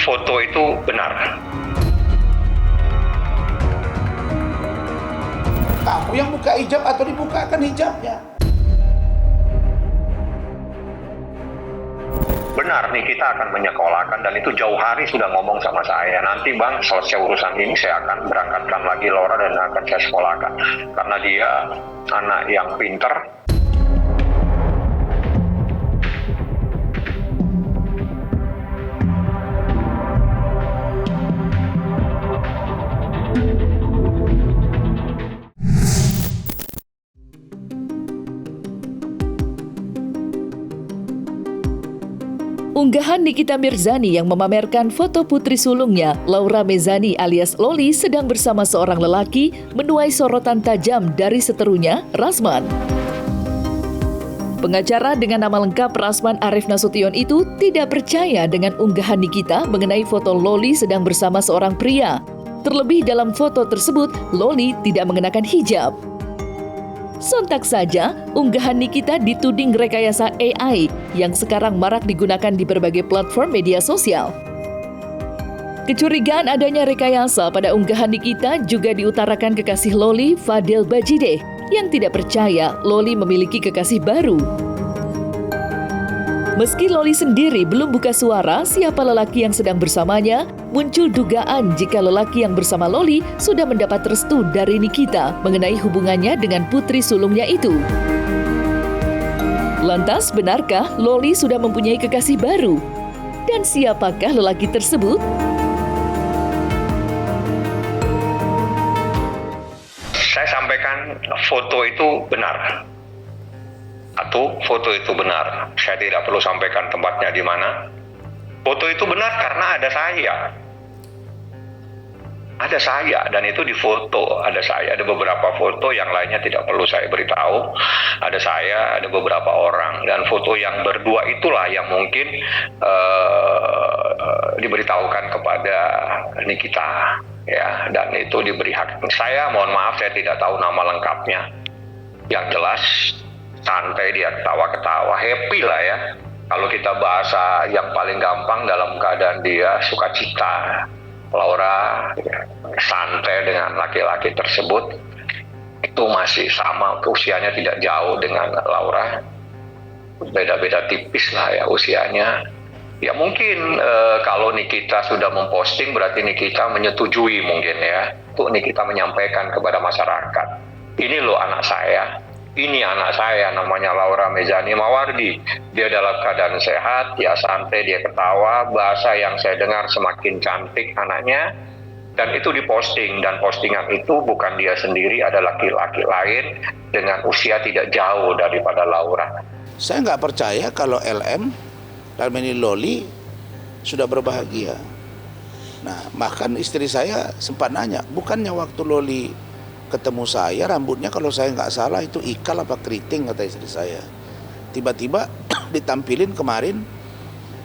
foto itu benar. Kamu yang buka hijab atau dibukakan hijabnya? Benar nih, kita akan menyekolahkan, dan itu jauh hari sudah ngomong sama saya. Nanti bang, selesai urusan ini saya akan berangkatkan lagi Laura dan akan saya sekolahkan. Karena dia anak yang pinter. Unggahan Nikita Mirzani yang memamerkan foto putri sulungnya, Laura Mezani alias Loli, sedang bersama seorang lelaki menuai sorotan tajam dari seterunya, Rasman. Pengacara dengan nama lengkap Rasman Arif Nasution itu tidak percaya dengan unggahan Nikita mengenai foto Loli sedang bersama seorang pria. Terlebih dalam foto tersebut, Loli tidak mengenakan hijab. Sontak saja, unggahan Nikita dituding rekayasa AI yang sekarang marak digunakan di berbagai platform media sosial. Kecurigaan adanya rekayasa pada unggahan Nikita juga diutarakan kekasih Loli, Fadel Bajideh, yang tidak percaya Loli memiliki kekasih baru. Meski Loli sendiri belum buka suara siapa lelaki yang sedang bersamanya, muncul dugaan jika lelaki yang bersama Loli sudah mendapat restu dari Nikita mengenai hubungannya dengan putri sulungnya itu. Lantas, benarkah Loli sudah mempunyai kekasih baru? Dan siapakah lelaki tersebut? Saya sampaikan foto itu benar. Atau foto itu benar. Saya tidak perlu sampaikan tempatnya di mana. Foto itu benar karena ada saya. Ada saya, dan itu di foto. Ada saya, ada beberapa foto, yang lainnya tidak perlu saya beritahu. Ada saya, ada beberapa orang. Dan foto yang berdua itulah yang mungkin diberitahukan kepada Nikita. Ya, dan itu diberi hak. Saya mohon maaf, saya tidak tahu nama lengkapnya. Yang jelas, santai dia, ketawa-ketawa, happy lah ya. Kalau kita bahasa yang paling gampang, dalam keadaan dia sukacita. Laura ya, santai dengan laki-laki tersebut. Itu masih sama, usianya tidak jauh dengan Laura. Beda-beda tipis lah ya usianya. Ya mungkin kalau Nikita sudah memposting, berarti Nikita menyetujui mungkin ya. Untuk Nikita menyampaikan kepada masyarakat. Ini loh anak saya. Ini anak saya, namanya Laura Mezani Mawardi. Dia dalam keadaan sehat, dia santai, dia ketawa. Bahasa yang saya dengar semakin cantik anaknya. Dan itu diposting, dan postingan itu bukan dia sendiri, ada laki-laki lain dengan usia tidak jauh daripada Laura. Saya nggak percaya kalau LM, dalam ini Loli, sudah berbahagia. Nah, bahkan istri saya sempat nanya, bukannya waktu Loli ketemu saya, rambutnya kalau saya nggak salah itu ikal apa keriting, kata istri saya. Tiba-tiba ditampilin kemarin,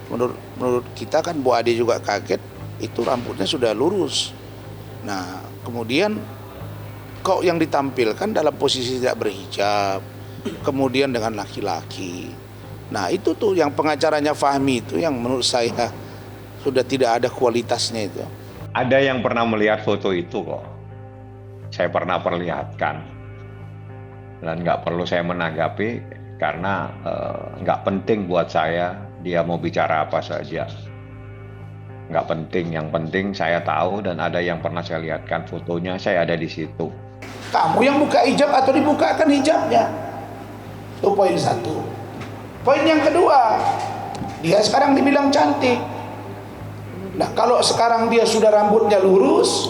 menurut kita kan Bu Ade juga kaget, itu rambutnya sudah lurus. Nah, kemudian kok yang ditampilkan dalam posisi tidak berhijab, kemudian dengan laki-laki. Nah, itu tuh yang pengacaranya Fahmi itu yang menurut saya sudah tidak ada kualitasnya itu. Ada yang pernah melihat foto itu kok. Saya pernah perlihatkan, dan nggak perlu saya menanggapi karena nggak penting buat saya dia mau bicara apa saja, nggak penting. Yang penting saya tahu, dan ada yang pernah saya lihatkan fotonya, saya ada di situ. Kamu yang buka hijab atau dibukakan hijabnya? Itu poin satu. Poin yang kedua, dia sekarang dibilang cantik. Nah, kalau sekarang dia sudah rambutnya lurus,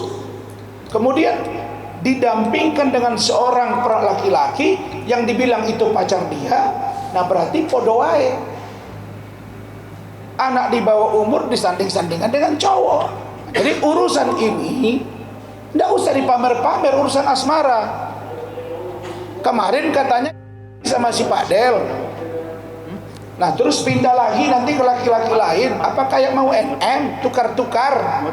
kemudian didampingkan dengan seorang laki-laki yang dibilang itu pacar dia, nah berarti podo wae. Anak di bawah umur disanding-sandingan dengan cowok. Jadi urusan ini nggak usah dipamer-pamer, urusan asmara. Kemarin katanya sama si Pak Del. Nah terus pindah lagi nanti ke laki-laki lain. Apa kayak mau NM, tukar-tukar?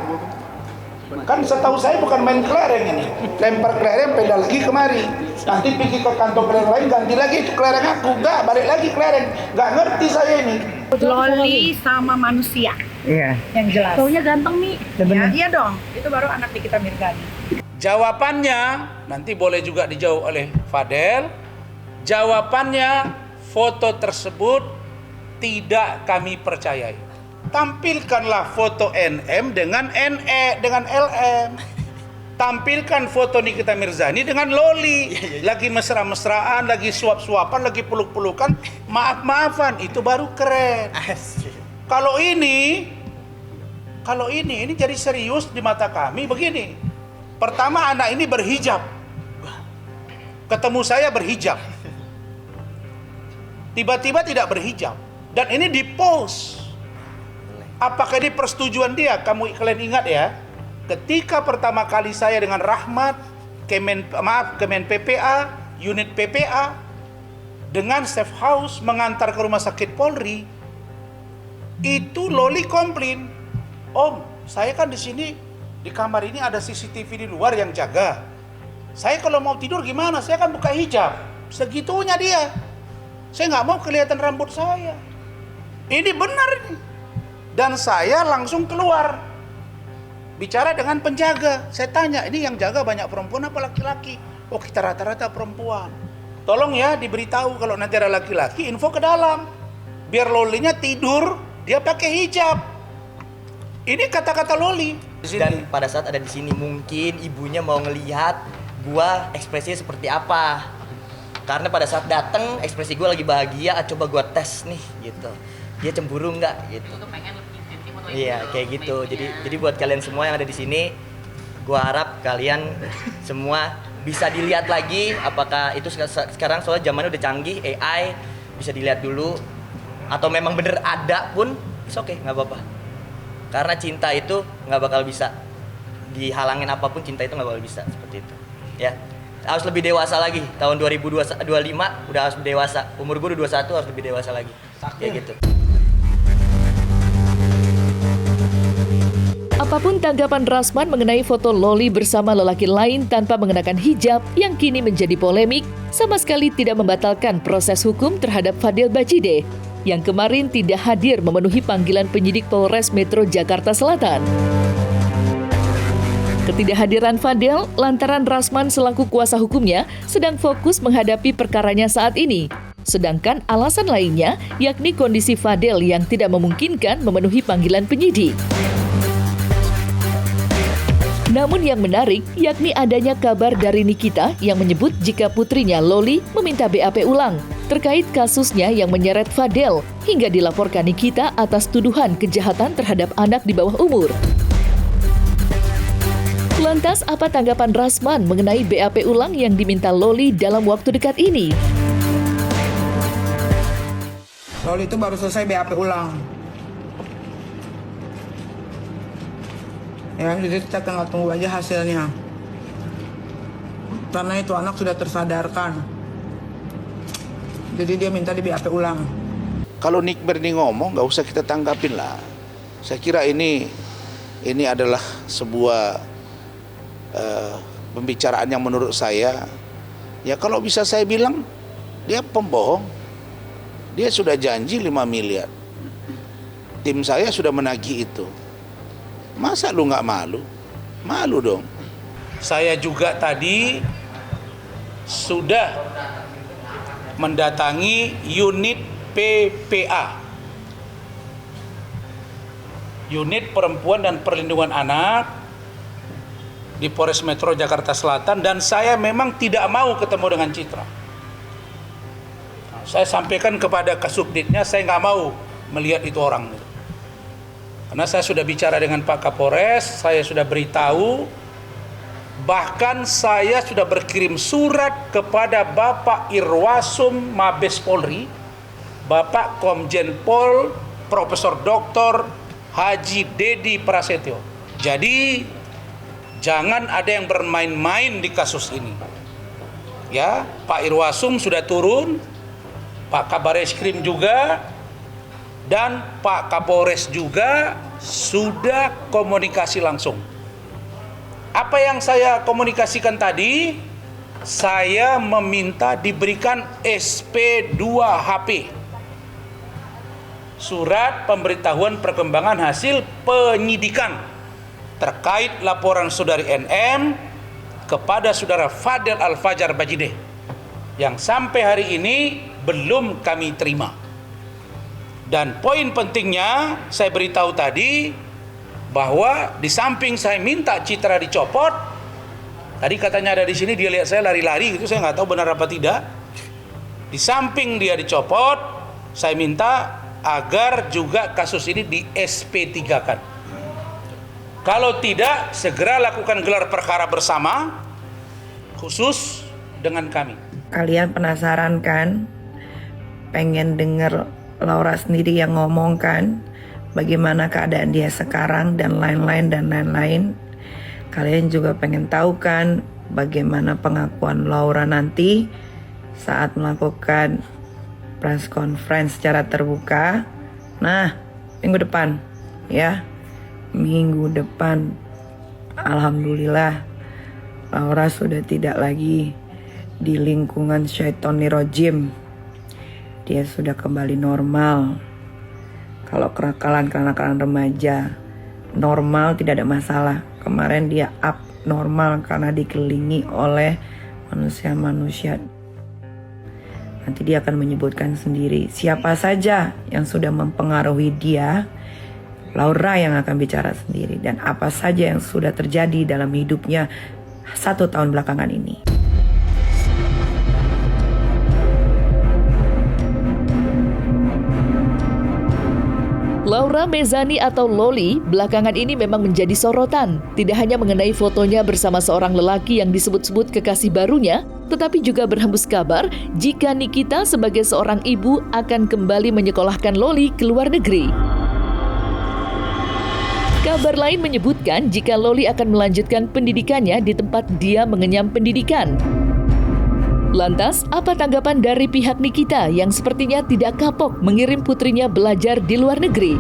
Kan setahu saya bukan main kelereng ini. Lempar kelereng, pindah lagi kemari. Nanti pergi ke kantor kelereng lain, ganti lagi itu kelereng aku. Enggak, balik lagi kelereng. Enggak ngerti saya ini. Loli sama manusia. Iya. Yang jelas. Cowoknya ganteng nih. Ya, iya dong. Itu baru anak Nikita Mirzani. Jawabannya nanti boleh juga dijawab oleh Fadel. Jawabannya foto tersebut tidak kami percayai. Tampilkanlah foto NM dengan dengan LM. Tampilkan foto Nikita Mirzani dengan Loli. Lagi mesra-mesraan, lagi suap-suapan, lagi peluk-pelukan, maaf-maafan, itu baru keren. Kalau ini jadi serius di mata kami begini. Pertama, anak ini berhijab. Ketemu saya berhijab. Tiba-tiba tidak berhijab. Dan ini di-post. Apakah ini persetujuan dia? Kalian ingat ya? Ketika pertama kali saya dengan Rahmat, Kemen PPA, unit PPA, dengan safe house mengantar ke rumah sakit Polri, itu Loli komplain, Om, saya kan di sini di kamar ini ada CCTV di luar yang jaga. Saya kalau mau tidur gimana? Saya kan buka hijab. Segitunya dia. Saya nggak mau kelihatan rambut saya. Ini benar ini. Dan saya langsung keluar. Bicara dengan penjaga, saya tanya, ini yang jaga banyak perempuan apa laki-laki? Oh, kita rata-rata perempuan. Tolong ya diberitahu kalau nanti ada laki-laki, info ke dalam. Biar Lolinya tidur, dia pakai hijab. Ini kata-kata Loli. Dan pada saat ada di sini mungkin ibunya mau ngelihat gua ekspresinya seperti apa. Karena pada saat datang ekspresi gua lagi bahagia, coba gua tes nih gitu. Dia cemburu nggak gitu. Iya kayak gitu. Jadi buat kalian semua yang ada di sini, gua harap kalian semua bisa dilihat lagi apakah itu sekarang soalnya zamannya udah canggih, AI bisa dilihat dulu atau memang bener ada pun, it's okay, nggak apa-apa. Karena cinta itu nggak bakal bisa dihalangin apapun, cinta itu nggak bakal bisa seperti itu. Ya harus lebih dewasa lagi. Tahun 2025 udah harus dewasa. Umur gue udah 21 harus lebih dewasa lagi. Kayak gitu. Apapun tanggapan Rasman mengenai foto Loli bersama lelaki lain tanpa mengenakan hijab yang kini menjadi polemik, sama sekali tidak membatalkan proses hukum terhadap Fadel Bajide yang kemarin tidak hadir memenuhi panggilan penyidik Polres Metro Jakarta Selatan. Ketidakhadiran Fadel lantaran Rasman selaku kuasa hukumnya sedang fokus menghadapi perkaranya saat ini. Sedangkan alasan lainnya yakni kondisi Fadel yang tidak memungkinkan memenuhi panggilan penyidik. Namun yang menarik yakni adanya kabar dari Nikita yang menyebut jika putrinya Loli meminta BAP ulang terkait kasusnya yang menyeret Fadel hingga dilaporkan Nikita atas tuduhan kejahatan terhadap anak di bawah umur. Lantas apa tanggapan Rasman mengenai BAP ulang yang diminta Loli dalam waktu dekat ini? Loli itu baru selesai BAP ulang. Ya, jadi kita tinggal tunggu aja hasilnya. Karena itu anak sudah tersadarkan. Jadi dia minta di BAP ulang. Kalau Nick Berni ngomong, nggak usah kita tanggapin lah. Saya kira ini adalah sebuah pembicaraan yang menurut saya, ya kalau bisa saya bilang, dia pembohong. Dia sudah janji 5 miliar. Tim saya sudah menagih itu. Masa lu nggak malu? Malu dong. Saya juga tadi sudah mendatangi unit PPA, unit perempuan dan perlindungan anak di Polres Metro Jakarta Selatan, dan saya memang tidak mau ketemu dengan Citra. Saya sampaikan kepada Kasubditnya, saya nggak mau melihat itu orang. Karena saya sudah bicara dengan Pak Kapolres, saya sudah beritahu, bahkan saya sudah berkirim surat kepada Bapak Irwasum Mabes Polri, Bapak Komjen Pol Profesor Dr. Haji Dedi Prasetyo. Jadi jangan ada yang bermain-main di kasus ini. Ya, Pak Irwasum sudah turun, Pak Kabareskrim juga, dan Pak Kapolres juga sudah komunikasi langsung. Apa yang saya komunikasikan tadi, saya meminta diberikan SP2 HP. surat pemberitahuan perkembangan hasil penyidikan terkait laporan saudari NM kepada saudara Fadel Al-Fajar Bajideh yang sampai hari ini belum kami terima. Dan poin pentingnya saya beritahu tadi bahwa di samping saya minta Citra dicopot, tadi katanya ada di sini dia lihat saya lari-lari gitu, saya nggak tahu benar apa tidak. Di samping dia dicopot, saya minta agar juga kasus ini di SP3-kan. Kalau tidak, segera lakukan gelar perkara bersama khusus dengan kami. Kalian penasaran kan? Pengen denger Laura sendiri yang ngomong kan? Bagaimana keadaan dia sekarang dan lain-lain. Kalian juga pengen tahu kan bagaimana pengakuan Laura nanti saat melakukan press conference secara terbuka. Nah, minggu depan ya. Minggu depan alhamdulillah Laura sudah tidak lagi di lingkungan Syaitonir Rajim. Dia sudah kembali normal. Kalau kenakalan remaja normal tidak ada masalah. Kemarin dia abnormal karena dikelilingi oleh manusia-manusia. Nanti dia akan menyebutkan sendiri siapa saja yang sudah mempengaruhi dia. Laura yang akan bicara sendiri dan apa saja yang sudah terjadi dalam hidupnya 1 tahun belakangan ini. Laura Mezani atau Loli belakangan ini memang menjadi sorotan. Tidak hanya mengenai fotonya bersama seorang lelaki yang disebut-sebut kekasih barunya, tetapi juga berhembus kabar jika Nikita sebagai seorang ibu akan kembali menyekolahkan Loli ke luar negeri. Kabar lain menyebutkan jika Loli akan melanjutkan pendidikannya di tempat dia mengenyam pendidikan. Lantas, apa tanggapan dari pihak Nikita yang sepertinya tidak kapok mengirim putrinya belajar di luar negeri?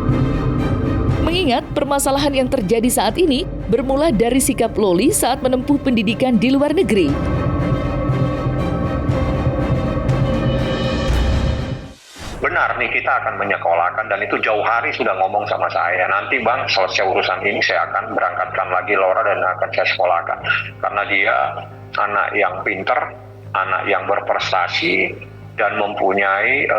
Mengingat permasalahan yang terjadi saat ini bermula dari sikap Loli saat menempuh pendidikan di luar negeri. Benar nih, kita akan menyekolahkan dan itu jauh hari sudah ngomong sama saya. Nanti Bang, selesai urusan ini saya akan berangkatkan lagi Laura dan akan saya sekolahkan. Karena dia anak yang pinter, anak yang berprestasi dan mempunyai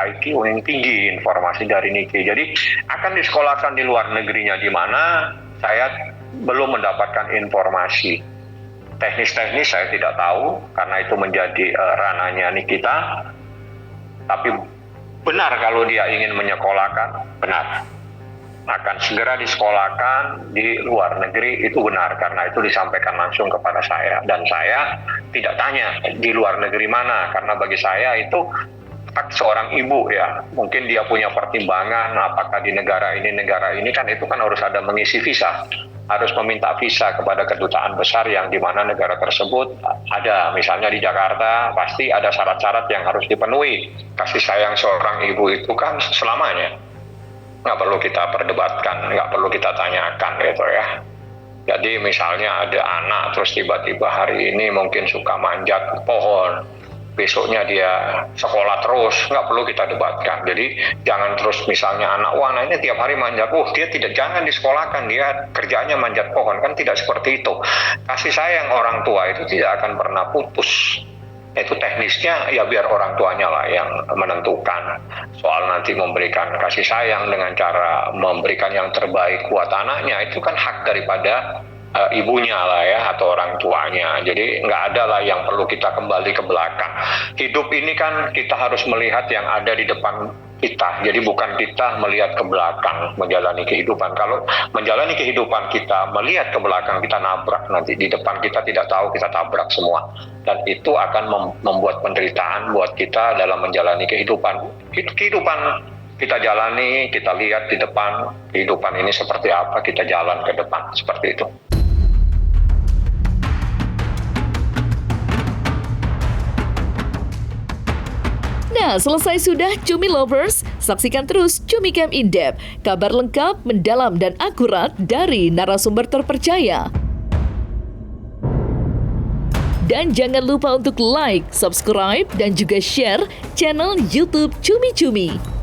IQ yang tinggi, informasi dari Niki. Jadi akan disekolahkan di luar negerinya di mana saya belum mendapatkan informasi. Teknis-teknis saya tidak tahu karena itu menjadi ranahnya Nikita. Tapi benar kalau dia ingin menyekolahkan, benar. Akan segera disekolahkan di luar negeri, itu benar. Karena itu disampaikan langsung kepada saya. Dan saya tidak tanya di luar negeri mana. Karena bagi saya itu hak seorang ibu ya. Mungkin dia punya pertimbangan apakah di negara ini kan itu kan harus ada mengisi visa. Harus meminta visa kepada kedutaan besar yang di mana negara tersebut ada. Misalnya di Jakarta pasti ada syarat-syarat yang harus dipenuhi. Kasih sayang seorang ibu itu kan selamanya. Nggak perlu kita perdebatkan, nggak perlu kita tanyakan gitu ya. Jadi misalnya ada anak terus tiba-tiba hari ini mungkin suka manjat pohon. Besoknya dia sekolah terus, nggak perlu kita debatkan. Jadi jangan terus misalnya anak, wah anaknya tiap hari manjat, dia jangan disekolahkan, dia kerjanya manjat pohon, kan tidak seperti itu. Kasih sayang orang tua itu tidak akan pernah putus. Itu teknisnya ya biar orang tuanya lah yang menentukan. Soal nanti memberikan kasih sayang dengan cara memberikan yang terbaik buat anaknya, itu kan hak daripada ibunya lah ya atau orang tuanya. Jadi nggak ada lah yang perlu kita kembali ke belakang. Hidup ini kan kita harus melihat yang ada di depan kita. Jadi bukan kita melihat ke belakang menjalani kehidupan. Kalau menjalani kehidupan kita melihat ke belakang, kita nabrak nanti di depan kita tidak tahu, kita tabrak semua. Dan itu akan membuat penderitaan buat kita dalam menjalani kehidupan. Kehidupan kita jalani, kita lihat di depan kehidupan ini seperti apa, kita jalan ke depan seperti itu. Nah, selesai sudah Cumi Lovers. Saksikan terus Cumi Camp In Depth, kabar lengkap, mendalam, dan akurat dari narasumber terpercaya. Dan jangan lupa untuk like, subscribe, dan juga share channel YouTube Cumi Cumi.